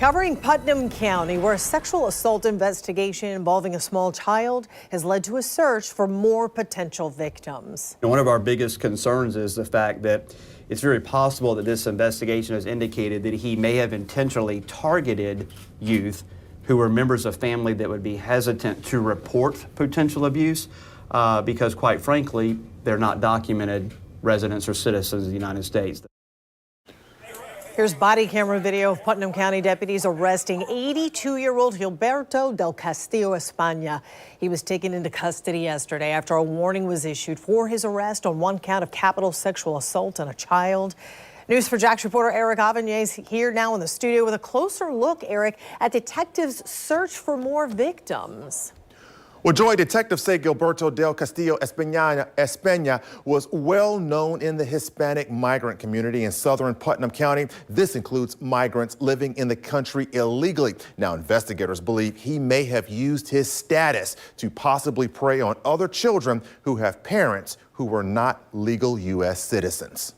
Covering Putnam County, where a sexual assault investigation involving a small child has led to a search for more potential victims. One of our biggest concerns is the fact that it's very possible that this investigation has indicated that he may have intentionally targeted youth who were members of family that would be hesitant to report potential abuse because, quite frankly, they're not documented residents or citizens of the United States. Here's body camera video of Putnam County deputies arresting 82-year-old Gilberto del Castillo España. He was taken into custody yesterday after a warning was issued for his arrest on one count of capital sexual assault on a child. News4Jax reporter Eric Avanier is here now in the studio with a closer look, Eric, at detectives' search for more victims. Well, Joy, detectives say Gilberto del Castillo España was well known in the Hispanic migrant community in southern Putnam County. This includes migrants living in the country illegally. Now, investigators believe he may have used his status to possibly prey on other children who have parents who were not legal U.S. citizens.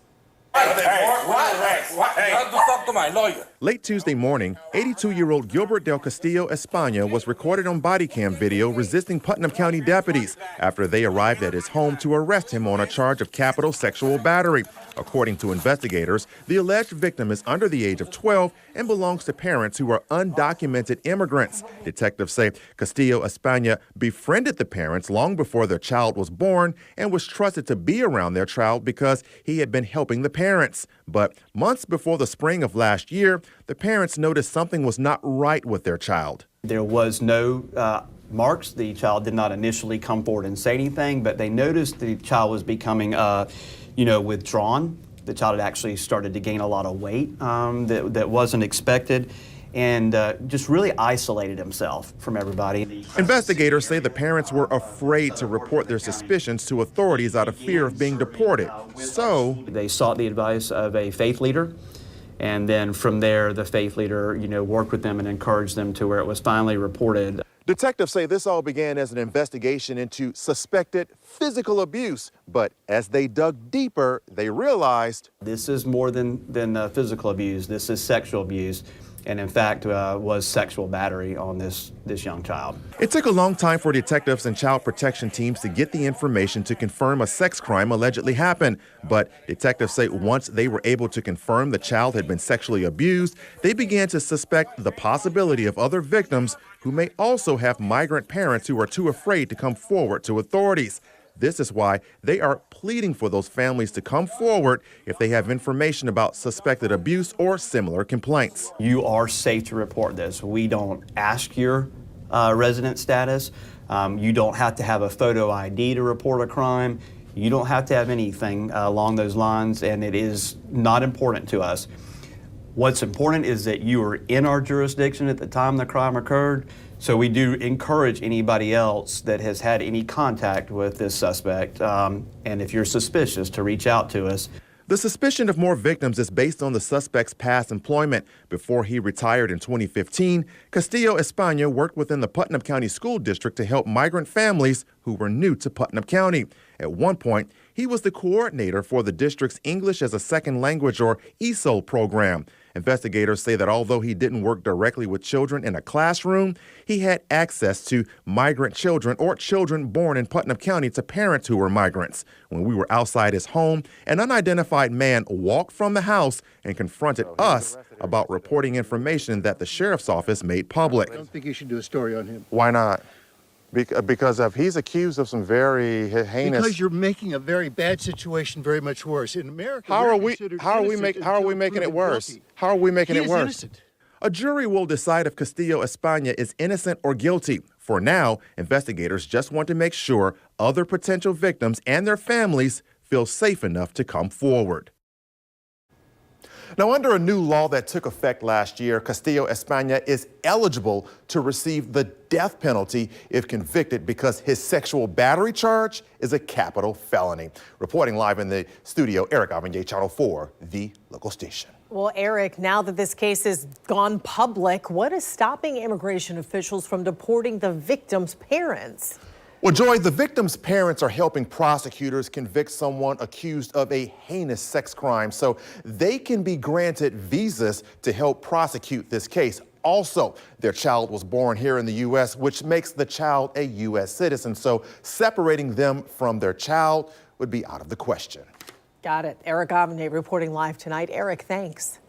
Talk to my lawyer. Late Tuesday morning, 82-year-old Gilbert del Castillo España was recorded on body cam video resisting Putnam County deputies after they arrived at his home to arrest him on a charge of capital sexual battery. According to investigators, the alleged victim is under the age of 12 and belongs to parents who are undocumented immigrants. Detectives say Castillo España befriended the parents long before their child was born and was trusted to be around their child because he had been helping the parents. But months before the spring of last year, the parents noticed something was not right with their child. There was no marks. The child did not initially come forward and say anything, but they noticed the child was becoming withdrawn. The child had actually started to gain a lot of weight that wasn't expected, and just really isolated himself from everybody. Investigators say the parents were afraid to report their suspicions to authorities out of fear of being deported. So they sought the advice of a faith leader, and then from there the faith leader worked with them and encouraged them to where it was finally reported. Detectives say this all began as an investigation into suspected physical abuse, but as they dug deeper, they realized this is more than physical abuse. This is sexual abuse, and in fact was sexual battery on this young child. It took a long time for detectives and child protection teams to get the information to confirm a sex crime allegedly happened. But detectives say once they were able to confirm the child had been sexually abused, they began to suspect the possibility of other victims who may also have migrant parents who are too afraid to come forward to authorities. This is why they are pleading for those families to come forward if they have information about suspected abuse or similar complaints. You are safe to report this. We don't ask your resident status. You don't have to have a photo ID to report a crime. You don't have to have anything along those lines, and it is not important to us. What's important is that you were in our jurisdiction at the time the crime occurred. So we do encourage anybody else that has had any contact with this suspect, and if you're suspicious, to reach out to us. The suspicion of more victims is based on the suspect's past employment. Before he retired in 2015, Castillo España worked within the Putnam County School District to help migrant families who were new to Putnam County. At one point, he was the coordinator for the district's English as a Second Language, or ESOL, program. Investigators say that although he didn't work directly with children in a classroom, he had access to migrant children or children born in Putnam County to parents who were migrants. When we were outside his home, an unidentified man walked from the house and confronted us about reporting information that the sheriff's office made public. I don't think you should do a story on him. Why not? Because he's accused of some very heinous. Because you're making a very bad situation very much worse. In America, How are we making it worse? How are we making it worse? Innocent. A jury will decide if Castillo España is innocent or guilty. For now, investigators just want to make sure other potential victims and their families feel safe enough to come forward. Now, under a new law that took effect last year, Castillo España is eligible to receive the death penalty if convicted because his sexual battery charge is a capital felony. Reporting live in the studio, Eric Avanier, Channel 4, the local station. Well, Eric, now that this case has gone public, what is stopping immigration officials from deporting the victim's parents? Well, Joy, the victim's parents are helping prosecutors convict someone accused of a heinous sex crime so they can be granted visas to help prosecute this case. Also, their child was born here in the U.S., which makes the child a U.S. citizen. So separating them from their child would be out of the question. Got it. Eric Avene reporting live tonight. Eric, thanks.